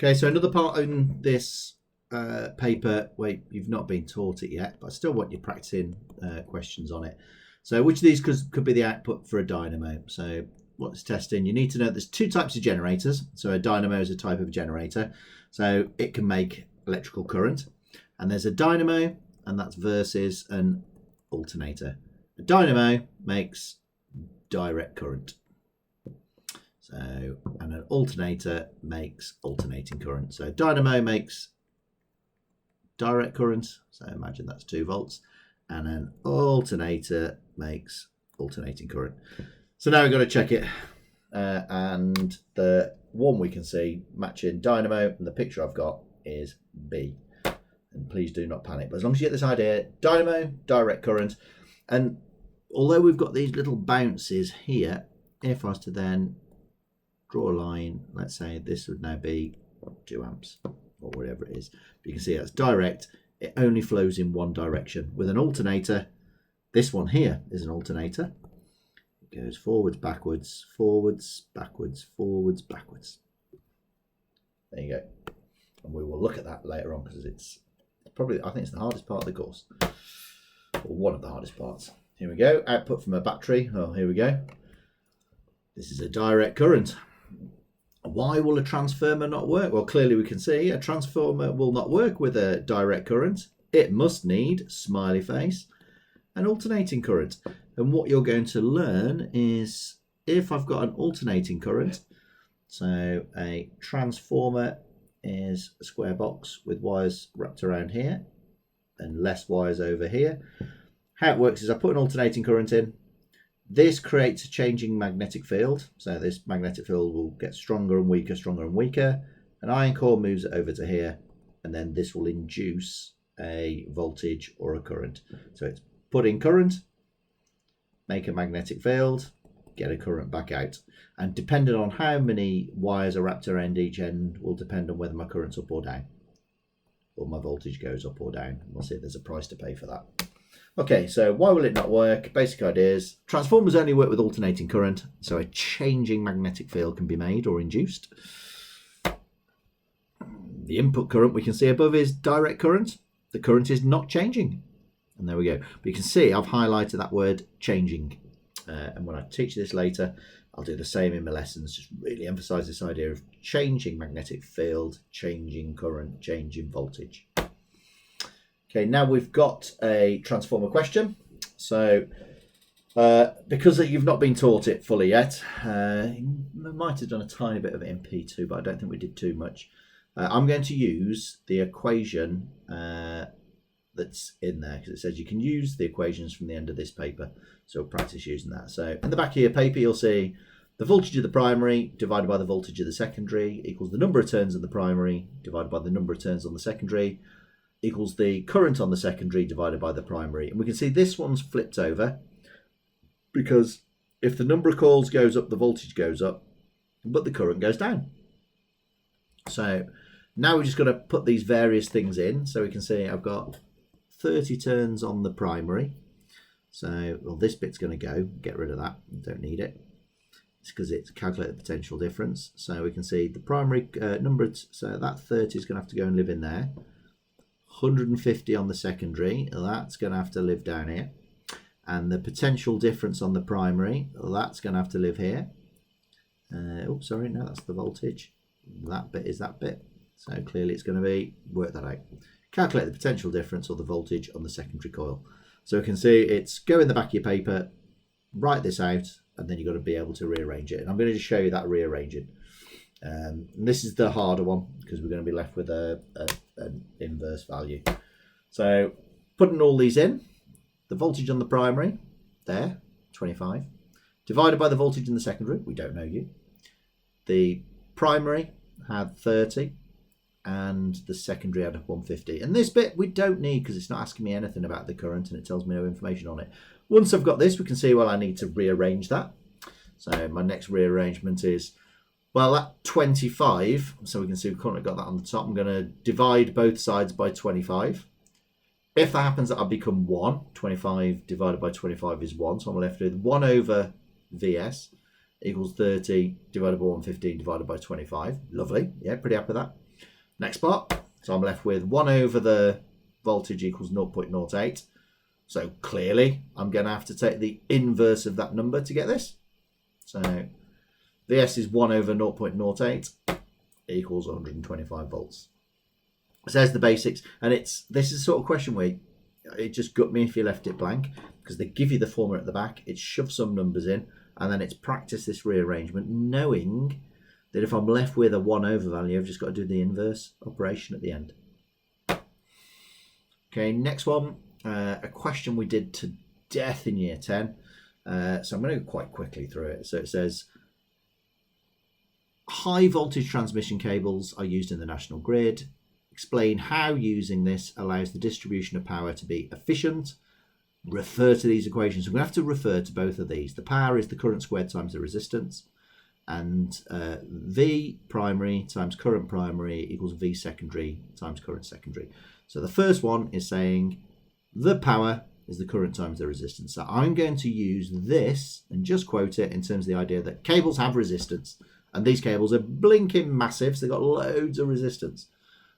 Okay, so another part in this paper where you've not been taught it yet, but I still want you practicing questions on it. So which of these could be the output for a dynamo? So what's testing? You need to know there's two types of generators. So a dynamo is a type of generator. So it can make electrical current. And there's a dynamo, and that's versus an alternator. A dynamo makes direct current. So, and an alternator makes alternating current. So dynamo makes direct current. So imagine that's 2 volts. And an alternator makes alternating current. So now we've got to check it. And the one we can see matching dynamo and the picture I've got is B. And please do not panic. But as long as you get this idea, dynamo, direct current. And although we've got these little bounces here, if I was to then draw a line, let's say this would now be 2 amps or whatever it is. But you can see that's direct. It only flows in one direction. With an alternator, this one here is an alternator. It goes forwards, backwards, forwards, backwards, forwards, backwards. There you go. And we will look at that later on because it's probably, I think it's the hardest part of the course. Or one of the hardest parts. Here we go. Output from a battery. Oh, here we go. This is a direct current. Why will a transformer not work? Well, clearly we can see a transformer will not work with a direct current. It must need, smiley face, an alternating current. And what you're going to learn is if I've got an alternating current, so a transformer is a square box with wires wrapped around here and less wires over here. How it works is I put an alternating current in. This creates a changing magnetic field. So this magnetic field will get stronger and weaker, stronger and weaker. An iron core moves it over to here, and then this will induce a voltage or a current. So it's put in current, make a magnetic field, get a current back out. And depending on how many wires are wrapped around each end will depend on whether my current's up or down, or my voltage goes up or down. We'll see if there's a price to pay for that. Okay, so why will it not work? Basic ideas. Transformers only work with alternating current, so a changing magnetic field can be made or induced. The input current we can see above is direct current. The current is not changing. And there we go. But you can see I've highlighted that word changing. And when I teach this later, I'll do the same in my lessons. Just really emphasize this idea of changing magnetic field, changing current, changing voltage. Okay, now we've got a transformer question. So, because you've not been taught it fully yet, you might have done a tiny bit of it in P2, but I don't think we did too much. I'm going to use the equation that's in there, because it says you can use the equations from the end of this paper. So we'll practice using that. So in the back of your paper, you'll see the voltage of the primary divided by the voltage of the secondary equals the number of turns of the primary divided by the number of turns on the secondary equals the current on the secondary divided by the primary. And we can see this one's flipped over because if the number of coils goes up, the voltage goes up, but the current goes down. So now we're just going to put these various things in. So we can see I've got 30 turns on the primary. So, well, this bit's going to go. Get rid of that. Don't need it. It's because it's calculated the potential difference. So we can see the primary number. So that 30 is going to have to go and live in there. 150 on the secondary, that's going to have to live down here. And the potential difference on the primary, that's going to have to live here. Oh, sorry, no, that's the voltage. That bit is that bit. So clearly it's going to be, work that out. Calculate the potential difference or the voltage on the secondary coil. So we can see it's go in the back of your paper, write this out, and then you've got to be able to rearrange it. And I'm going to just show you that rearranging. And this is the harder one because we're going to be left with an inverse value. So putting all these in, the voltage on the primary, there, 25, divided by the voltage in the secondary, we don't know you. The primary had 30 and the secondary had 150. And this bit we don't need because it's not asking me anything about the current and it tells me no information on it. Once I've got this, we can see, well, I need to rearrange that. So my next rearrangement is, well, that 25, so we can see we've currently got that on the top. I'm going to divide both sides by 25. If that happens, that'll become 1. 25 divided by 25 is 1. So I'm left with 1 over VS equals 30 divided by 115 divided by 25. Lovely. Yeah, pretty happy with that. Next part. So I'm left with 1 over the voltage equals 0.08. So clearly I'm going to have to take the inverse of that number to get this. So Vs is 1 over 0.08 equals 125 volts. So there's the basics. And this is the sort of question where it just gut me if you left it blank, because they give you the formula at the back, it shoves some numbers in, and then it's practice this rearrangement, knowing that if I'm left with a 1 over value, I've just got to do the inverse operation at the end. Okay, next one, a question we did to death in year 10. So I'm going to go quite quickly through it. So it says, high voltage transmission cables are used in the national grid. Explain how using this allows the distribution of power to be efficient. Refer to these equations. We're going to have to refer to both of these. The power is the current squared times the resistance. And V primary times current primary equals V secondary times current secondary. So the first one is saying the power is the current times the resistance. So I'm going to use this and just quote it in terms of the idea that cables have resistance. And these cables are blinking massive, so they've got loads of resistance.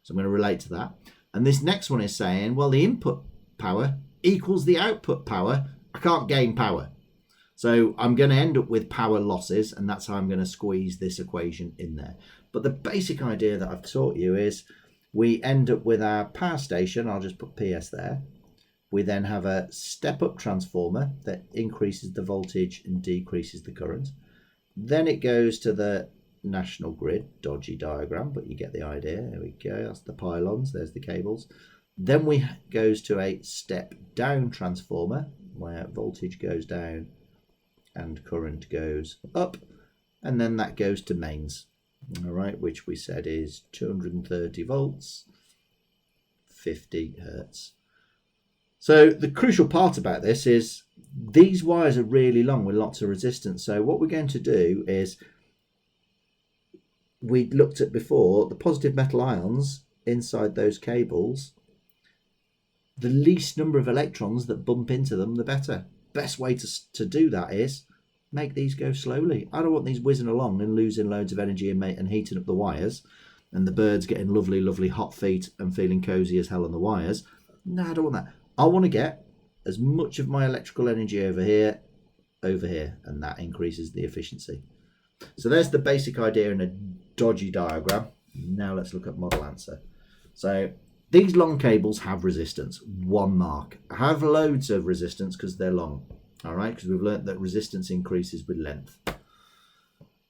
So I'm going to relate to that. And this next one is saying, well, the input power equals the output power. I can't gain power. So I'm going to end up with power losses, and that's how I'm going to squeeze this equation in there. But the basic idea that I've taught you is we end up with our power station. I'll just put PS there. We then have a step-up transformer that increases the voltage and decreases the current. Then it goes to the national grid, dodgy diagram, but you get the idea. There we go. That's the pylons. There's the cables. Then we goes to a step-down transformer where voltage goes down and current goes up, and then that goes to mains, all right, which we said is 230 volts, 50 hertz. So the crucial part about this is these wires are really long with lots of resistance. So what we're going to do is, we looked at before, the positive metal ions inside those cables, the least number of electrons that bump into them, the better. Best way to do that is make these go slowly. I don't want these whizzing along and losing loads of energy and heating up the wires, and the birds getting lovely, lovely hot feet and feeling cozy as hell on the wires. No, I don't want that. I want to get as much of my electrical energy over here, and that increases the efficiency. So there's the basic idea in a dodgy diagram. Now let's look at model answer. So these long cables have resistance, 1 mark. Have loads of resistance because they're long, all right? Because we've learned that resistance increases with length.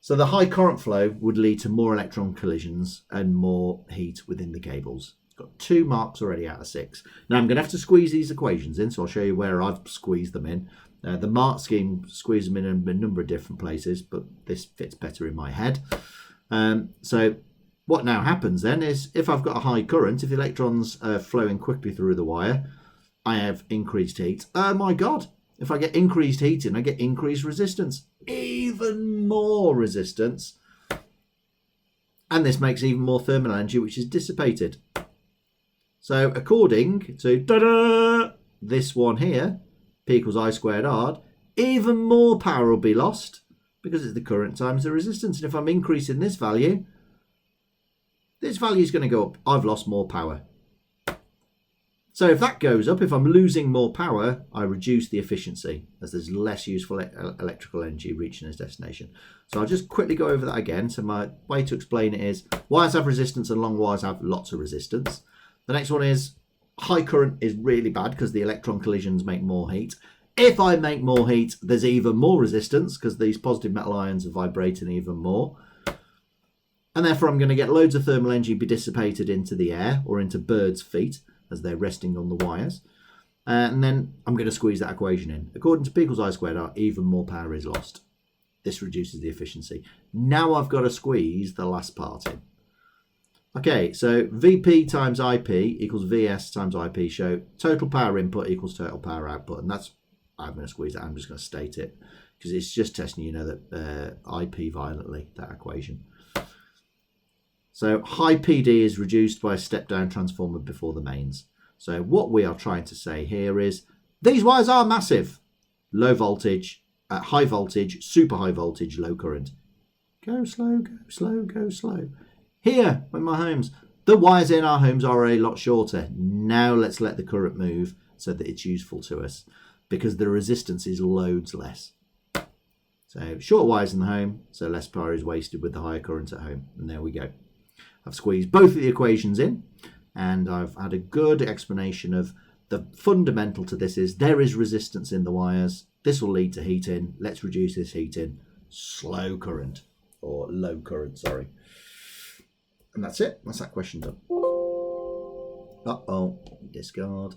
So the high current flow would lead to more electron collisions and more heat within the cables. It's got 2 marks already out of 6. Now I'm going to have to squeeze these equations in, so I'll show you where I've squeezed them in. The mark scheme squeezes them in a number of different places, but this fits better in my head. So what now happens then is, if I've got a high current, if the electrons are flowing quickly through the wire, I have increased heat. Oh my God, if I get increased heating, I get increased resistance, even more resistance. And this makes even more thermal energy, which is dissipated. So according to this one here, P equals I squared R, even more power will be lost because it's the current times the resistance. And if I'm increasing this value is going to go up. I've lost more power. So if that goes up, if I'm losing more power, I reduce the efficiency as there's less useful electrical energy reaching its destination. So I'll just quickly go over that again. So my way to explain it is wires have resistance and long wires have lots of resistance. The next one is high current is really bad because the electron collisions make more heat. If I make more heat, there's even more resistance because these positive metal ions are vibrating even more. And therefore I'm going to get loads of thermal energy be dissipated into the air or into birds' feet as they're resting on the wires. And then I'm going to squeeze that equation in. According to P equals I squared R, even more power is lost. This reduces the efficiency. Now I've got to squeeze the last part in. Okay, so VP times IP equals VS times IP show total power input equals total power output. And that's, I'm going to squeeze that, I'm just going to state it because it's just testing, you know, that IP violently, that equation. So high PD is reduced by a step-down transformer before the mains. So what we are trying to say here is these wires are massive. Low voltage, high voltage, super high voltage, low current. Go slow, go slow, go slow. Here, with my homes, The wires in our homes are a lot shorter. Now let's let the current move so that it's useful to us, because the resistance is loads less. So short wires in the home, so less power is wasted with the higher current at home. And there we go. I've squeezed both of the equations in, and I've had a good explanation of the fundamental to this is there is resistance in the wires. This will lead to heating. Let's reduce this heating. Slow current, or low current, sorry. And that's it. That's that question done. Uh-oh, discard.